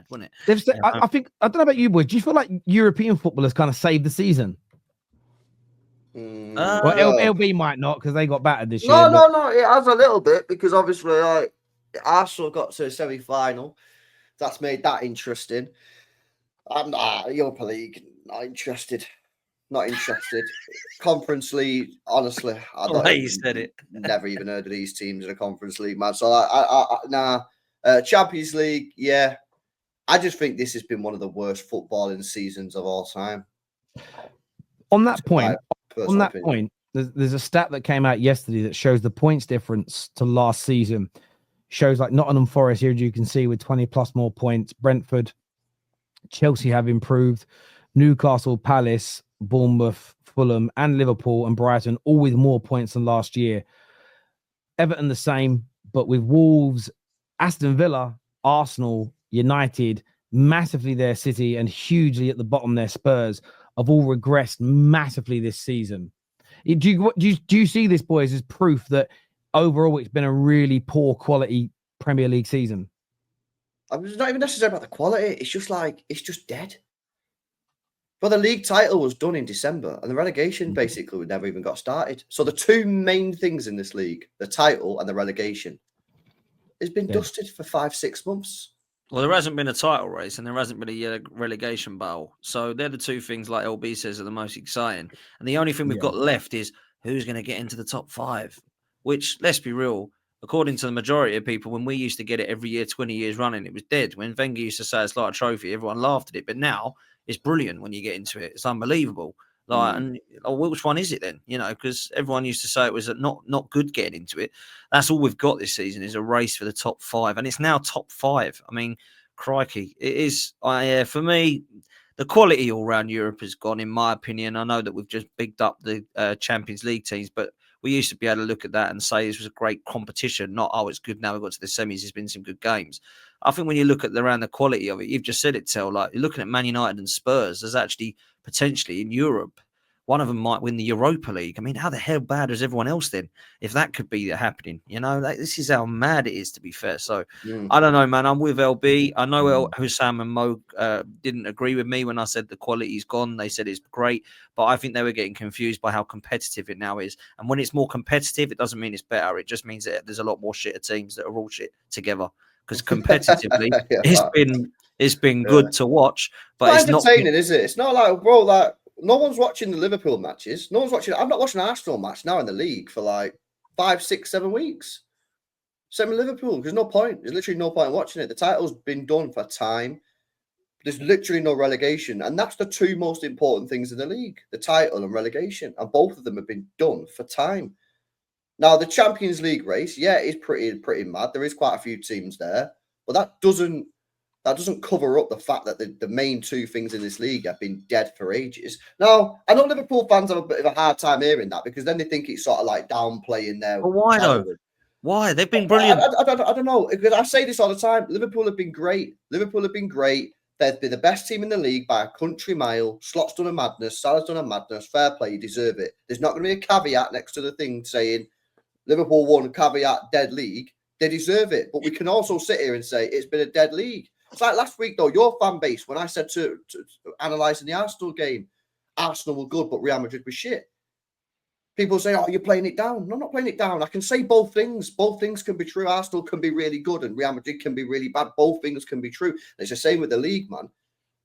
mad, wouldn't it? They've said, I think, I don't know about you boys. Do you feel like European football has kind of saved the season? Well, LB might not because they got battered this year. No. It has a little bit because obviously, like, Arsenal got to a semi-final. That's made that interesting. I'm Europa League, not interested. Not interested. Conference League, honestly, I don't said it. Never even heard of these teams in a Conference League, man. So nah. Champions League, yeah. I just think this has been one of the worst footballing seasons of all time. On that point, there's a stat that came out yesterday that shows the points difference to last season. Shows like Nottingham Forest here, as you can see, with 20 plus more points. Brentford, Chelsea have improved. Newcastle, Palace, Bournemouth, Fulham, and Liverpool and Brighton, all with more points than last year. Everton the same, but with Wolves, Aston Villa, Arsenal, United, massively their City, and hugely at the bottom their Spurs, have all regressed massively this season. Do you see this, boys, as proof that overall it's been a really poor quality Premier League season? It's not even necessarily about the quality. It's just dead. Well, the league title was done in December and the relegation basically never even got started. So the two main things in this league, the title and the relegation, has been dusted for 5-6 months. Well, there hasn't been a title race and there hasn't been a relegation battle. So they're the two things, like LB says, are the most exciting. And the only thing we've got left is who's going to get into the top 5, which, let's be real, according to the majority of people, when we used to get it every year, 20 years running, it was dead. When Wenger used to say it's like a trophy, everyone laughed at it. But now it's brilliant when you get into it. It's unbelievable. Like, and which one is it then? You know, because everyone used to say it was not good getting into it. That's all we've got this season is a race for the top 5, and it's now top 5. I mean, crikey, it is. For me, the quality all around Europe has gone, in my opinion. I know that we've just bigged up the Champions League teams, but we used to be able to look at that and say this was a great competition. Not, it's good now we've got to the semis. There's been some good games. I think when you look at around the quality of it, you've just said it, Tel, like you're looking at Man United and Spurs, there's actually potentially in Europe, one of them might win the Europa League. I mean, how the hell bad is everyone else then? If that could be happening, you know, this is how mad it is, to be fair. So I don't know, man. I'm with LB. I know Hussam and Mo didn't agree with me when I said the quality's gone. They said it's great, but I think they were getting confused by how competitive it now is. And when it's more competitive, it doesn't mean it's better. It just means that there's a lot more shitter teams that are all shit together. Because competitively, it's been good to watch, but it's not entertaining, is it? It's not like, bro, like no one's watching the Liverpool matches. No one's watching. I'm not watching an Arsenal match now in the league for like 5, 6, 7 weeks. Same with Liverpool. There's no point. There's literally no point in watching it. The title's been done for time. There's literally no relegation, and that's the two most important things in the league: the title and relegation. And both of them have been done for time. Now, the Champions League race, is pretty mad. There is quite a few teams there, but that doesn't cover up the fact that the main two things in this league have been dead for ages. Now, I know Liverpool fans have a bit of a hard time hearing that because then they think it's sort of like downplaying their. But why though? Why? They've been brilliant. I don't know. Because I say this all the time. Liverpool have been great. They've been the best team in the league by a country mile. Slot's done a madness. Salah's done a madness. Fair play. You deserve it. There's not going to be a caveat next to the thing saying Liverpool won, caveat, dead league. They deserve it. But we can also sit here and say it's been a dead league. It's like last week, though, your fan base, when I said to analysing the Arsenal game, Arsenal were good, but Real Madrid was shit. People say, oh, you're playing it down. No, I'm not playing it down. I can say both things. Both things can be true. Arsenal can be really good and Real Madrid can be really bad. Both things can be true. It's the same with the league, man.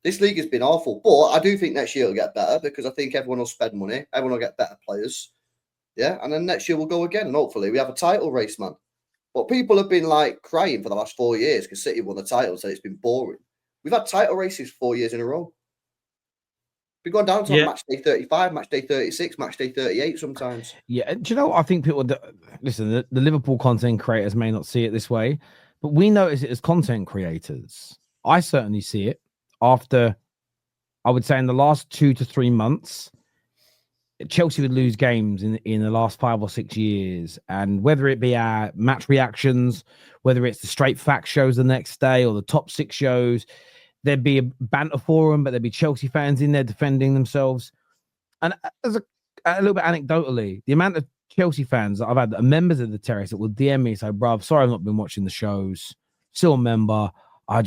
This league has been awful. But I do think next year it'll get better because I think everyone will spend money. Everyone will get better players. Yeah, and then next year we'll go again. And hopefully we have a title race, man. But people have been like crying for the last 4 years because City won the title, so it's been boring. We've had title races 4 years in a row. We've gone down to match day 35, match day 36, match day 38 sometimes. Yeah, do you know what I think people listen, the Liverpool content creators may not see it this way, but we notice it as content creators. I certainly see it after, I would say in the last 2 to 3 months, Chelsea would lose games in the last 5 or 6 years. And whether it be our match reactions, whether it's the straight facts shows the next day or the top 6 shows, there'd be a banter forum, but there'd be Chelsea fans in there defending themselves. And as a little bit anecdotally, the amount of Chelsea fans that I've had that are members of the Terrace that will DM me, say, bruv, sorry I've not been watching the shows, still a member, I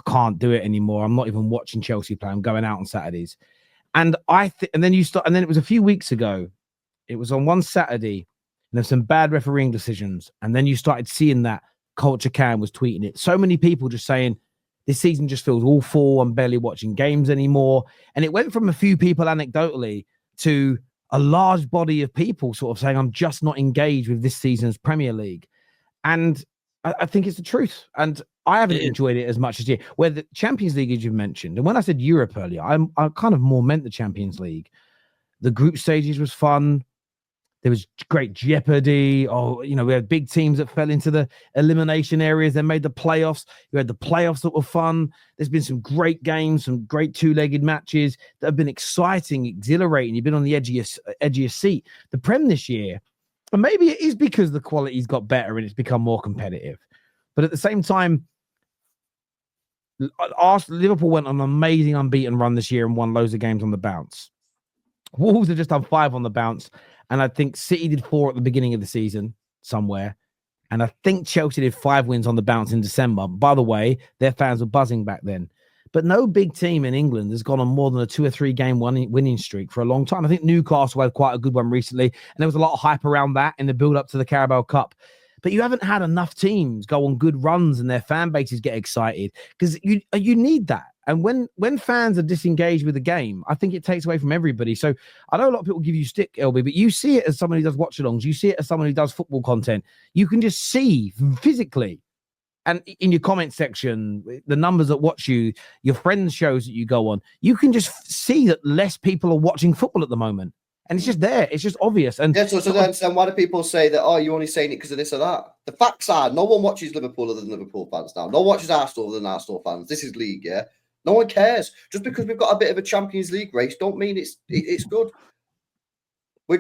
can't do it anymore. I'm not even watching Chelsea play. I'm going out on Saturdays. And and then it was a few weeks ago. It was on one Saturday, and there's some bad refereeing decisions. And then you started seeing that Culture Can was tweeting it. So many people just saying, this season just feels awful. I'm barely watching games anymore. And it went from a few people anecdotally to a large body of people sort of saying, I'm just not engaged with this season's Premier League. And I think it's the truth. And I haven't enjoyed it as much as you. Where the Champions League, as you mentioned, and when I said Europe earlier, I kind of more meant the Champions League. The group stages was fun. There was great jeopardy. We had big teams that fell into the elimination areas. They made the playoffs. You had the playoffs that were fun. There's been some great games, some great two-legged matches that have been exciting, exhilarating. You've been on the edge of your seat. The Prem this year, and maybe it is because the quality's got better and it's become more competitive. But at the same time, Liverpool went on an amazing unbeaten run this year and won loads of games on the bounce. Wolves have just done 5 on the bounce. And I think City did 4 at the beginning of the season somewhere. And I think Chelsea did 5 wins on the bounce in December. By the way, their fans were buzzing back then. But no big team in England has gone on more than a 2 or 3 game winning streak for a long time. I think Newcastle had quite a good one recently. And there was a lot of hype around that in the build up to the Carabao Cup. But you haven't had enough teams go on good runs and their fan bases get excited because you need that. And when fans are disengaged with the game, I think it takes away from everybody. So I know a lot of people give you stick, LB, but you see it as someone who does watch-alongs. You see it as someone who does football content. You can just see physically and in your comment section, the numbers that watch you, your friends' shows that you go on, you can just see that less people are watching football at the moment. And it's just there. It's just obvious. And so then why do people say that, you're only saying it because of this or that? The facts are, no one watches Liverpool other than Liverpool fans now. No one watches Arsenal other than Arsenal fans. This is league, yeah? No one cares. Just because we've got a bit of a Champions League race don't mean it's good. My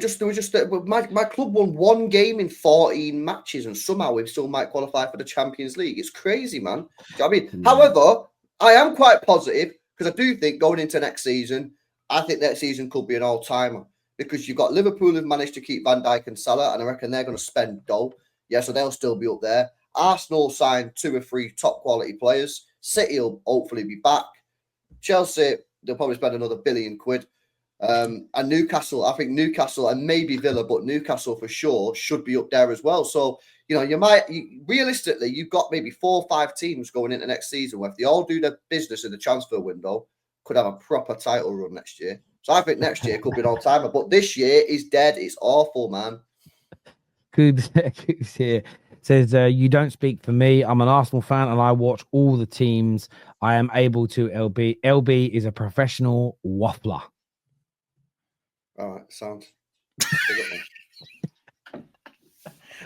club won 1 game in 14 matches and somehow we still might qualify for the Champions League. It's crazy, man. Do you know what I mean? However, I am quite positive because I do think going into next season, I think next season could be an all-timer because you've got Liverpool who've managed to keep Van Dijk and Salah and I reckon they're going to spend dough. Yeah, so they'll still be up there. Arsenal signed 2 or 3 top quality players. City will hopefully be back. Chelsea, they'll probably spend another £1 billion. And Newcastle, I think Newcastle and maybe Villa, but Newcastle for sure should be up there as well. So, realistically, you've got maybe 4 or 5 teams going into next season where if they all do their business in the transfer window, could have a proper title run next year. So I think next year could be an all-timer. But this year is dead. It's awful, man. Good here. Says, you don't speak for me. I'm an Arsenal fan and I watch all the teams I am able to. LB is a professional waffler. All right, sounds.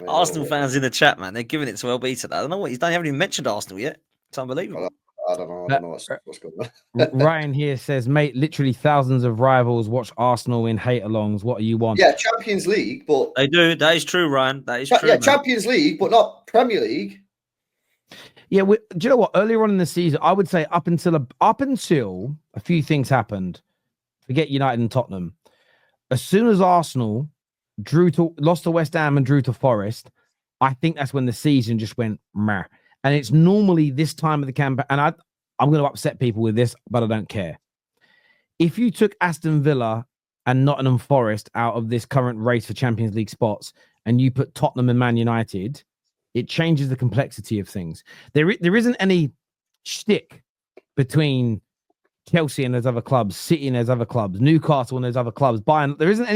Arsenal fans in the chat, man. They're giving it to LB today. I don't know what he's done. He hasn't even mentioned Arsenal yet. It's unbelievable. I don't know what's going on. Ryan here says, mate, literally thousands of rivals watch Arsenal in hate-alongs. What are you on? Yeah, Champions League, but... They do. That is true, Ryan. That is true. Yeah, man. Champions League, but not Premier League. Yeah, do you know what? Earlier on in the season, I would say up until a few things happened. Forget United and Tottenham. As soon as Arsenal lost to West Ham and drew to Forest, I think that's when the season just went meh. And it's normally this time of the campaign, and I'm going to upset people with this, but I don't care. If you took Aston Villa and Nottingham Forest out of this current race for Champions League spots, and you put Tottenham and Man United, it changes the complexity of things. There isn't any shtick between Chelsea and those other clubs, City and those other clubs, Newcastle and those other clubs. Bayern, there isn't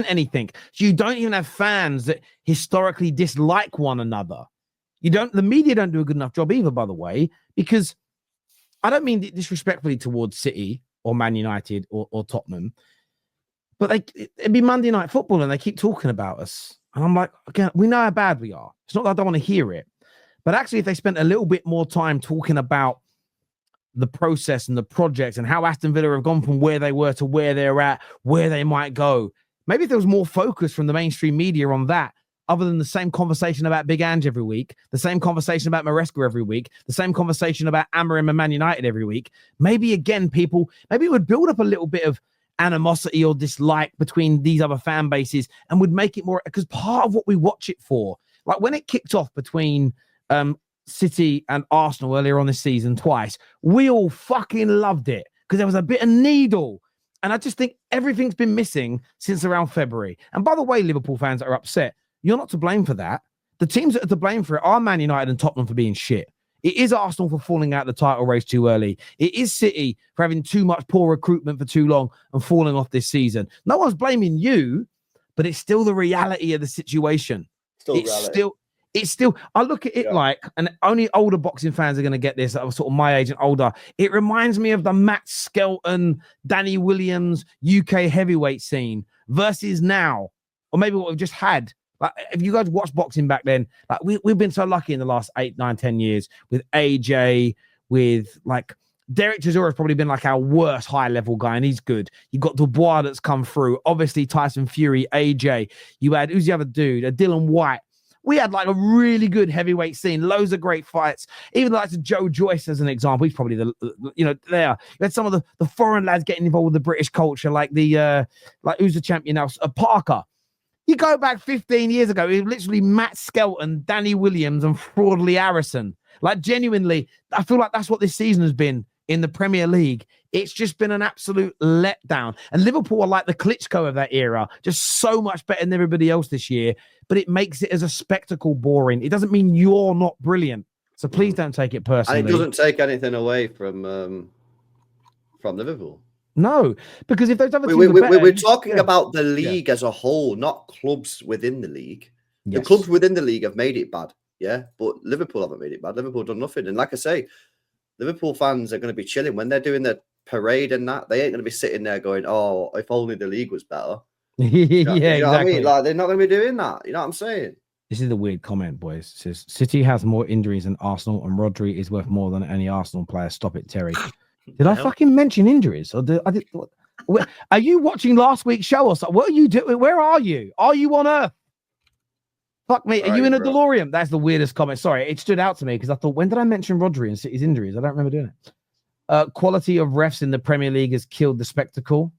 anything. So you don't even have fans that historically dislike one another. The media don't do a good enough job either, by the way, because I don't mean disrespectfully towards City or Man United or Tottenham, but it'd be Monday Night Football and they keep talking about us. And I'm like, again, we know how bad we are. It's not that I don't want to hear it, but actually if they spent a little bit more time talking about the process and the project and how Aston Villa have gone from where they were to where they're at, where they might go, maybe if there was more focus from the mainstream media on that, other than the same conversation about Big Ange every week, the same conversation about Maresca every week, the same conversation about Amorim and Man United every week, maybe it would build up a little bit of animosity or dislike between these other fan bases and would make it more, because part of what we watch it for, like when it kicked off between City and Arsenal earlier on this season twice. We all fucking loved it because there was a bit of needle. And I just think everything's been missing since around February. And by the way, Liverpool fans that are upset, you're not to blame for that. The teams that are to blame for it are Man United and Tottenham for being shit. It is Arsenal for falling out of the title race too early. It is City for having too much poor recruitment for too long and falling off this season. No one's blaming you, but it's still the reality of the situation. It's still, I look at it like, and only older boxing fans are going to get this, that are sort of my age and older. It reminds me of the Matt Skelton, Danny Williams, UK heavyweight scene versus now, or maybe what we've just had. Like, if you guys watched boxing back then, like we've been so lucky in the last 8, 9, 10 years with AJ, with like Derek Chisora has probably been like our worst high level guy, and he's good. You got Dubois that's come through, obviously Tyson Fury, AJ. You had, who's the other dude? Dylan White. We had like a really good heavyweight scene, loads of great fights. Even like Joe Joyce as an example, he's probably there. You had some of the foreign lads getting involved with the British culture, like like who's the champion now? Parker. You go back 15 years ago, it was literally Matt Skelton, Danny Williams, and Fraudley Harrison. Like genuinely, I feel like that's what this season has been in the Premier League. It's just been an absolute letdown. And Liverpool are like the Klitschko of that era, just so much better than everybody else this year. But it makes it as a spectacle boring. It doesn't mean you're not brilliant. So please don't take it personally. And it doesn't take anything away from Liverpool. No, because if those other teams we're talking about the league as a whole, not clubs within the league. Yes. The clubs within the league have made it bad, but Liverpool haven't made it bad. Liverpool done nothing. And like I say, Liverpool fans are going to be chilling when they're doing the parade and that. They ain't going to be sitting there going, "Oh, if only the league was better." You know exactly. What I mean? Like they're not going to be doing that. You know what I'm saying? This is the weird comment, boys. It says City has more injuries than Arsenal, and Rodri is worth more than any Arsenal player. Stop it, Terry. Did I fucking mention injuries? Or did I? Are you watching last week's show or something? What are you doing? Where are you? Are you on Earth? Fuck me. Are you in a DeLorean? That's the weirdest comment. Sorry, it stood out to me because I thought, when did I mention Rodri and City's injuries? I don't remember doing it. Quality of refs in the Premier League has killed the spectacle.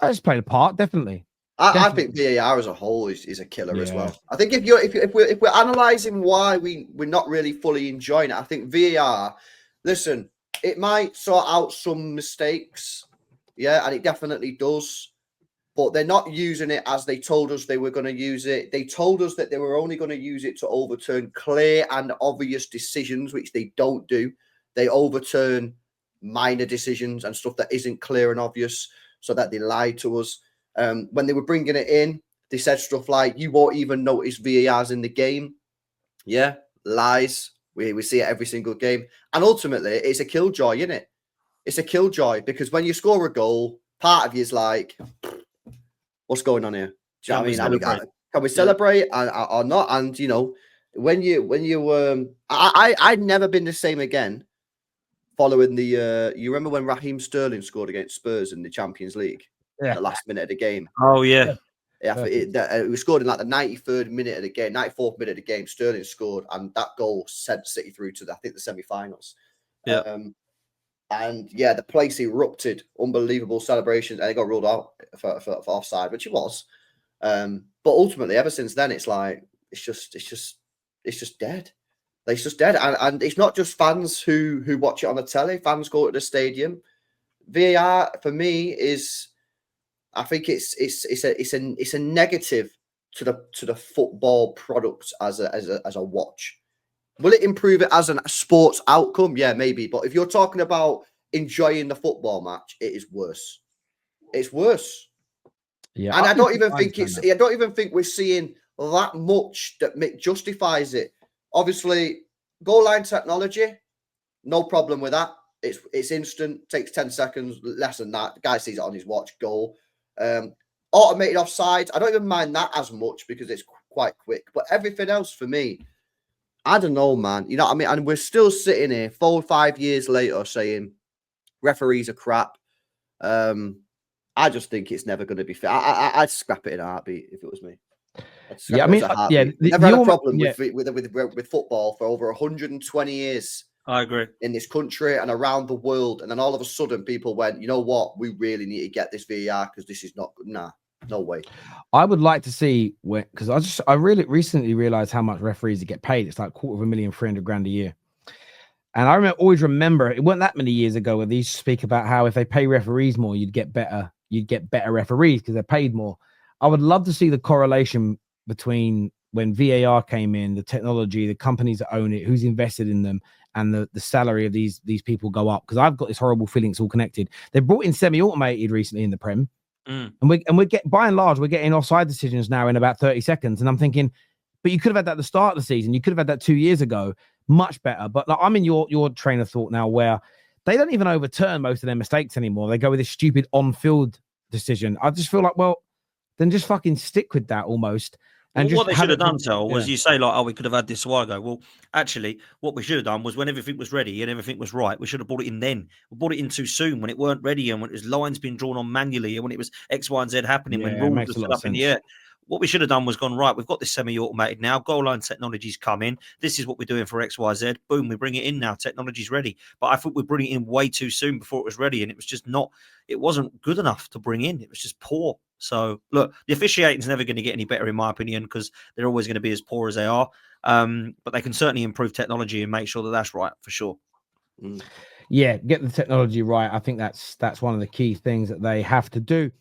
I just played a part, definitely. I think VAR as a whole is a killer as well. I think if we're analysing why we're not really fully enjoying it, I think VAR. Listen, it might sort out some mistakes. Yeah, and it definitely does. But they're not using it as they told us they were going to use it. They told us that they were only going to use it to overturn clear and obvious decisions, which they don't do. They overturn minor decisions and stuff that isn't clear and obvious, so that they lied to us. When they were bringing it in, they said stuff like, "You won't even notice VARs in the game." Yeah, lies. We see it every single game. And ultimately, it's a killjoy, isn't it? It's a killjoy because when you score a goal, part of you is like, what's going on here? Do you know what I mean? Can we celebrate or not? And you know, I'd never been the same again following the you remember when Raheem Sterling scored against Spurs in the Champions League? The last minute of the game. Oh yeah. It was scored in like the 93rd minute of the game, 94th minute of the game. Sterling scored, and that goal sent City through to the semi-finals. Yeah. And yeah, the place erupted. Unbelievable celebrations, and it got ruled out for offside, which it was. But ultimately, ever since then, it's like it's just dead. It's just dead, and it's not just fans who watch it on the telly. Fans go to the stadium. VAR for me is, I think it's a negative to the football product as a watch. Will it improve it as a sports outcome? Yeah, maybe. But if you're talking about enjoying the football match, it is worse. It's worse. Yeah, and I don't even think we're seeing that much that justifies it. Obviously, goal line technology, no problem with that. It's instant, takes 10 seconds, less than that. The guy sees it on his watch, goal. Automated offsides, I don't even mind that as much because it's quite quick. But everything else for me, I don't know, man. You know what I mean? And we're still sitting here 4 or 5 years later saying referees are crap. I just think it's never going to be fair. I'd scrap it in a heartbeat if it was me. Yeah, I mean, never had a problem with football for over 120 years. I agree. In this country and around the world, and then all of a sudden, people went, "You know what? We really need to get this VAR because this is not good." Nah, No way. I would like to see when, because I really recently realized how much referees get paid. It's like $250,000, $300,000 a year. And I always remember it wasn't that many years ago where they used to speak about how if they pay referees more, you'd get better referees because they're paid more. I would love to see the correlation between when VAR came in, the technology, the companies that own it, who's invested in them, and the salary of these people go up. Because I've got this horrible feeling it's all connected. They brought in semi-automated recently in the Prem. And we're getting, by and large, we're getting offside decisions now in about 30 seconds. And I'm thinking, but you could have had that at the start of the season. You could have had that 2 years ago. Much better. But like, I'm in your train of thought now where they don't even overturn most of their mistakes anymore. They go with this stupid on-field decision. I just feel like, well, then just fucking stick with that almost. And what they should have done, Tel, was you say like, oh, we could have had this a while ago. Well, actually, what we should have done was when everything was ready and everything was right, we should have brought it in then. We brought it in too soon when it weren't ready and when it was lines being drawn on manually and when it was X, Y, and Z happening, when rules were set up in the air. What we should have done was gone, right, we've got this semi-automated now. Goal line technology's come in. This is what we're doing for X, Y, Z. Boom, we bring it in now. Technology's ready. But I thought we bring it in way too soon before it was ready. And it was just it wasn't good enough to bring in. It was just poor. So, look, the officiating's never going to get any better, in my opinion, because they're always going to be as poor as they are. But they can certainly improve technology and make sure that that's right, for sure. Yeah, get the technology right. I think that's one of the key things that they have to do.